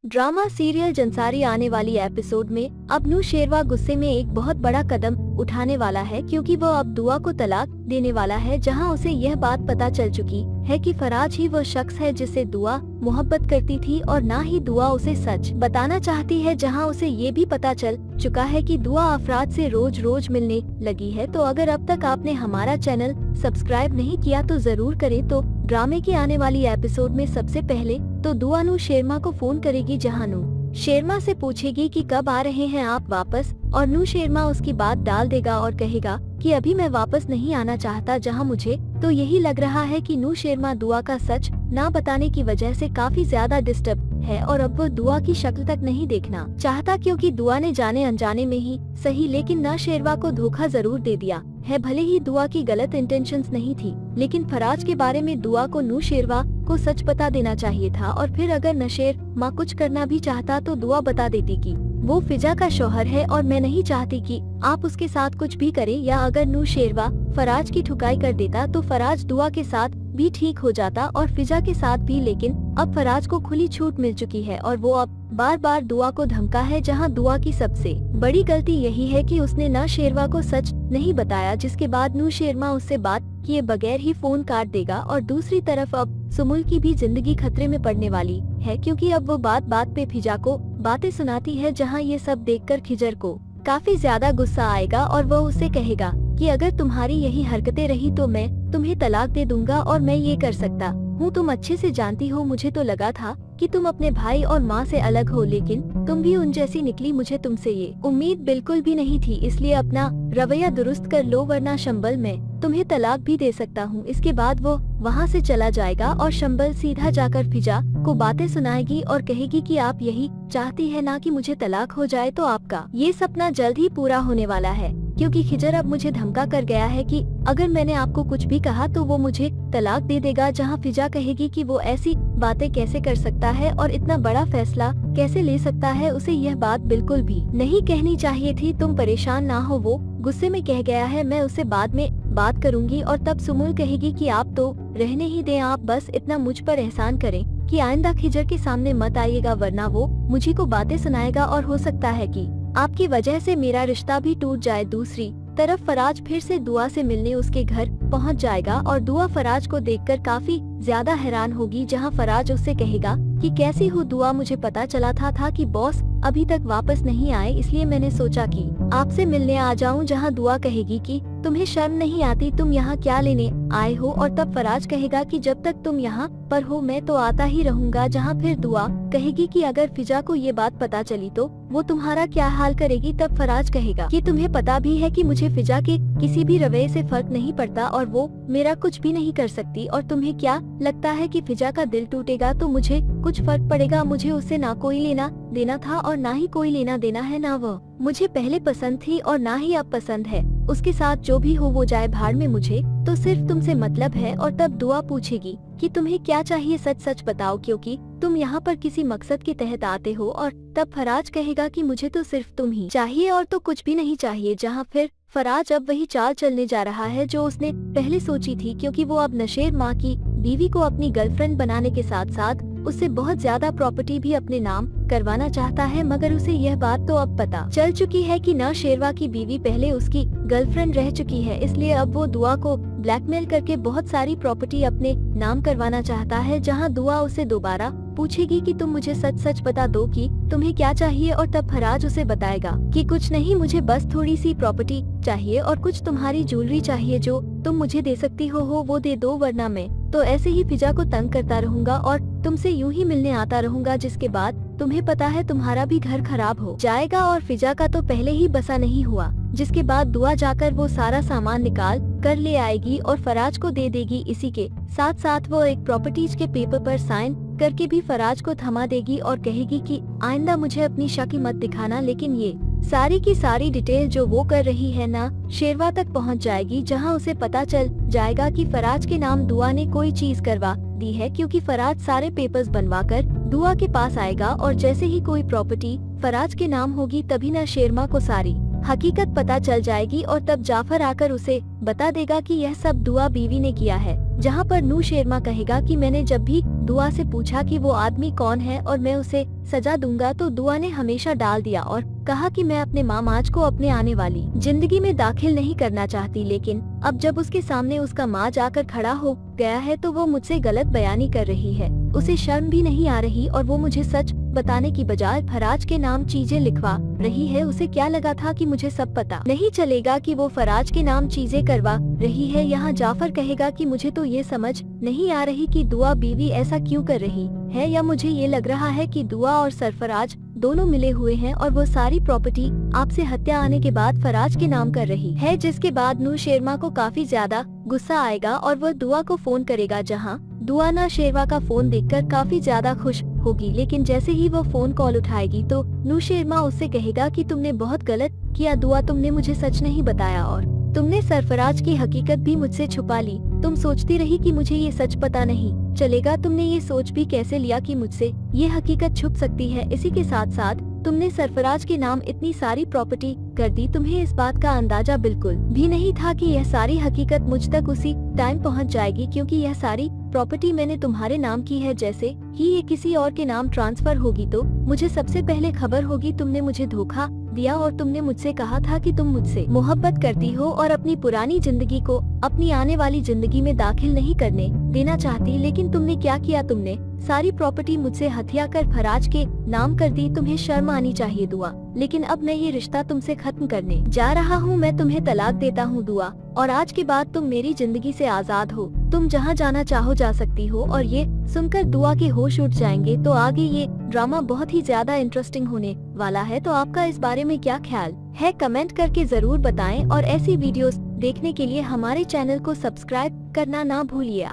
Drama serial जंसारी आने वाली episode में अब नू शेरवा गुस्से में एक बहुत बड़ा कदम उठाने वाला है, क्योंकि वो अब दुआ को तलाक देने वाला है, जहां उसे यह बात पता चल चुकी है कि फराज ही वो शख्स है जिससे दुआ मोहब्बत करती थी और ना ही दुआ उसे सच बताना चाहती है। जहां उसे ये भी पता चल चुका है कि दुआ अफराद से रोज रोज मिलने लगी है। तो अगर अब तक आपने हमारा चैनल सब्सक्राइब नहीं किया तो जरूर करें। तो ड्रामे की आने वाली एपिसोड में सबसे पहले तो दुआ नू शेरमा को फोन करेगी, जहां नू शेरमा से पूछेगी कि कब आ रहे हैं आप वापस, और नू शेरमा उसकी बात डाल देगा और कहेगा कि अभी मैं वापस नहीं आना चाहता। जहां मुझे तो यही लग रहा है कि नू शेरमा दुआ का सच ना बताने की वजह से काफी ज्यादा डिस्टर्ब है और अब वो दुआ की शक्ल तक नहीं देखना चाहता, क्योंकि दुआ ने जाने अनजाने में ही सही लेकिन न शेरवा को धोखा जरूर दे दिया है। भले ही दुआ की गलत इंटेंशंस नहीं थी, लेकिन फराज के बारे में दुआ को नू शेरवा को सच बता देना चाहिए था। और फिर अगर नशेर माँ कुछ करना भी चाहता तो दुआ बता देती कि वो फिजा का शौहर है और मैं नहीं चाहती कि आप उसके साथ कुछ भी करें। या अगर नू शेरवा फराज की ठुकाई कर देता तो फराज दुआ के साथ भी ठीक हो जाता और फिजा के साथ भी। लेकिन अब फराज को खुली छूट मिल चुकी है और वो अब बार बार दुआ को धमका है, जहां दुआ की सबसे बड़ी गलती यही है कि उसने न शेरवा को सच नहीं बताया, जिसके बाद नू शेरमा उससे बात किए बगैर ही फोन काट देगा। और दूसरी तरफ अब सुमुल की भी जिंदगी खतरे में पड़ने वाली है, क्योंकि अब वो बात बात पे फिजा को बातें सुनाती है, जहां ये सब देखकर खिजर को काफी ज्यादा गुस्सा आएगा और वो उसे कहेगा कि अगर तुम्हारी यही हरकतें रही तो मैं तुम्हें तलाक दे दूंगा और मैं ये कर सकता हूँ। तुम अच्छे से जानती हो, मुझे तो लगा था कि तुम अपने भाई और माँ से अलग हो, लेकिन तुम भी उन जैसी निकली। मुझे तुमसे ये उम्मीद बिल्कुल भी नहीं थी, इसलिए अपना रवैया दुरुस्त कर लो, वरना शंबल मैं तुम्हें तलाक भी दे सकता हूँ। इसके बाद वो वहाँ से चला जाएगा और शंबल सीधा जाकर फिजा को बातें सुनाएगी और कहेगी कि आप यही चाहती है ना कि मुझे तलाक हो जाए, तो आपका ये सपना जल्द ही पूरा होने वाला है, क्योंकि खिजर अब मुझे धमका कर गया है कि अगर मैंने आपको कुछ भी कहा तो वो मुझे तलाक दे देगा। जहां फिजा कहेगी कि वो ऐसी बातें कैसे कर सकता है और इतना बड़ा फैसला कैसे ले सकता है, उसे यह बात बिल्कुल भी नहीं कहनी चाहिए थी। तुम परेशान ना हो, वो गुस्से में कह गया है, मैं उससे बाद में बात करूंगी। और तब सुमुल कहेगी कि आप तो रहने ही दें, आप बस इतना मुझ पर एहसान करें कि आइंदा खिजर के सामने मत आइएगा, वरना वो मुझे को बातें सुनाएगा और हो सकता है कि आपकी वजह से मेरा रिश्ता भी टूट जाए। दूसरी तरफ फराज फिर से दुआ से मिलने उसके घर पहुंच जाएगा और दुआ फराज को देखकर काफी ज्यादा हैरान होगी, जहां फराज उससे कहेगा कि कैसी हो दुआ, मुझे पता चला था कि बॉस अभी तक वापस नहीं आए, इसलिए मैंने सोचा कि आपसे मिलने आ जाऊं। जहां दुआ कहेगी कि तुम्हें शर्म नहीं आती, तुम यहाँ क्या लेने आए हो। और तब फराज कहेगा कि जब तक तुम यहाँ पर हो मैं तो आता ही रहूंगा। जहाँ फिर दुआ कहेगी कि अगर फिजा को ये बात पता चली तो वो तुम्हारा क्या हाल करेगी। तब फराज कहेगा कि तुम्हें पता भी है कि मुझे फिजा के किसी भी रवैये से फर्क नहीं पड़ता और वो मेरा कुछ भी नहीं कर सकती, और तुम्हें क्या लगता है कि फिजा का दिल टूटेगा तो मुझे कुछ फर्क पड़ेगा। मुझे उससे ना कोई लेना देना था और ना ही कोई लेना देना है, ना वो मुझे पहले पसंद थी और ना ही अब पसंद है। उसके साथ जो भी हो वो जाए भाड़ में, मुझे तो सिर्फ तुमसे मतलब है। और तब दुआ पूछेगी कि तुम्हें क्या चाहिए, सच सच बताओ, क्योंकि तुम यहाँ पर किसी मकसद के तहत आते हो। और तब फराज कहेगा कि मुझे तो सिर्फ तुम ही चाहिए और तो कुछ भी नहीं चाहिए। जहाँ फिर फराज अब वही चाल चलने जा रहा है जो उसने पहले सोची थी, क्योंकि वो अब नशेर माँ की बीवी को अपनी गर्लफ्रेंड बनाने के साथ साथ उससे बहुत ज्यादा प्रॉपर्टी भी अपने नाम करवाना चाहता है। मगर उसे यह बात तो अब पता चल चुकी है कि न शेरवा की बीवी पहले उसकी गर्लफ्रेंड रह चुकी है, इसलिए अब वो दुआ को ब्लैकमेल करके बहुत सारी प्रॉपर्टी अपने नाम करवाना चाहता है। जहां दुआ उसे दोबारा पूछेगी कि तुम मुझे सच सच बता दो कि तुम्हें क्या चाहिए, और तब फराज उसे बताएगा कि कुछ नहीं, मुझे बस थोड़ी सी प्रॉपर्टी चाहिए और कुछ तुम्हारी ज्वेलरी चाहिए, जो तुम मुझे दे सकती हो वो दे दो, वरना मैं तो ऐसे ही फिजा को तंग करता रहूंगा और तुमसे यूं ही मिलने आता रहूंगा, जिसके बाद तुम्हें पता है तुम्हारा भी घर खराब हो जाएगा। और फिजा का तो पहले ही बसा नहीं हुआ, जिसके बाद दुआ जाकर वो सारा सामान निकाल कर ले आएगी और फराज को दे देगी। इसी के साथ साथ वो एक प्रॉपर्टीज के पेपर पर साइन करके भी फराज को थमा देगी और कहेगी कि आइंदा मुझे अपनी शक्ल मत दिखाना। लेकिन ये सारी की सारी डिटेल जो वो कर रही है ना शेरवा तक पहुंच जाएगी, जहां उसे पता चल जाएगा कि फराज के नाम दुआ ने कोई चीज करवा दी है, क्योंकि फराज सारे पेपर्स बनवाकर दुआ के पास आएगा और जैसे ही कोई प्रॉपर्टी फराज के नाम होगी तभी ना शेरमा को सारी हकीकत पता चल जाएगी। और तब जाफर आकर उसे बता देगा कि यह सब दुआ बीवी ने किया है। जहां पर नू शेरमा कहेगा कि मैंने जब भी दुआ से पूछा कि वो आदमी कौन है और मैं उसे सजा दूंगा, तो दुआ ने हमेशा डाल दिया और कहा कि मैं अपने मामाज को अपने आने वाली जिंदगी में दाखिल नहीं करना चाहती। लेकिन अब जब उसके सामने उसका माज आकर खड़ा हो गया है तो वो मुझसे गलत बयानी कर रही है। उसे शर्म भी नहीं आ रही और वो मुझे सच बताने की बजाय फराज के नाम चीजें लिखवा रही है। उसे क्या लगा था कि मुझे सब पता नहीं चलेगा कि वो फराज के नाम चीजें करवा रही है। यहाँ जाफर कहेगा कि मुझे तो ये समझ नहीं आ रही कि दुआ बीवी ऐसा क्यों कर रही है, या मुझे ये लग रहा है कि दुआ और सरफराज दोनों मिले हुए हैं और वो सारी प्रॉपर्टी आपसे हत्या आने के बाद फराज के नाम कर रही है। जिसके बाद नूर शेरमा को काफी ज्यादा गुस्सा आएगा और वो दुआ को फोन करेगा, जहां दुआ ना शेरवा का फोन देखकर काफी ज्यादा खुश होगी। लेकिन जैसे ही वो फोन कॉल उठाएगी तो नूशेरमा उससे कहेगा कि तुमने बहुत गलत किया दुआ, तुमने मुझे सच नहीं बताया और तुमने सरफराज की हकीकत भी मुझसे छुपा ली। तुम सोचती रही कि मुझे ये सच पता नहीं चलेगा। तुमने ये सोच भी कैसे लिया कि मुझसे ये हकीकत छुप सकती है। इसी के साथ साथ तुमने सरफराज के नाम इतनी सारी प्रॉपर्टी कर दी। तुम्हें इस बात का अंदाजा बिल्कुल भी नहीं था कि यह सारी हकीकत मुझ तक उसी टाइम पहुंच जाएगी, क्योंकि यह सारी प्रॉपर्टी मैंने तुम्हारे नाम की है। जैसे ही ये किसी और के नाम ट्रांसफर होगी तो मुझे सबसे पहले खबर होगी। तुमने मुझे धोखा दिया और तुमने मुझसे कहा था कि तुम मुझसे मोहब्बत करती हो और अपनी पुरानी जिंदगी को अपनी आने वाली जिंदगी में दाखिल नहीं करने देना चाहती। लेकिन तुमने क्या किया, तुमने सारी प्रॉपर्टी मुझसे हथिया कर फराज के नाम कर दी। तुम्हें शर्म आनी चाहिए दुआ। लेकिन अब मैं ये रिश्ता तुमसे खत्म करने जा रहा हूँ। मैं तुम्हें तलाक देता हूँ दुआ, और आज के बाद तुम मेरी जिंदगी से आजाद हो। तुम जहाँ जाना चाहो जा सकती हो। और ये सुनकर दुआ के होश उठ जाएंगे। तो आगे ये ड्रामा बहुत ही ज्यादा इंटरेस्टिंग होने वाला है। तो आपका इस बारे में क्या ख्याल है, कमेंट करके जरूर बताएं। और ऐसी वीडियोस देखने के लिए हमारे चैनल को सब्सक्राइब करना ना भूलिए।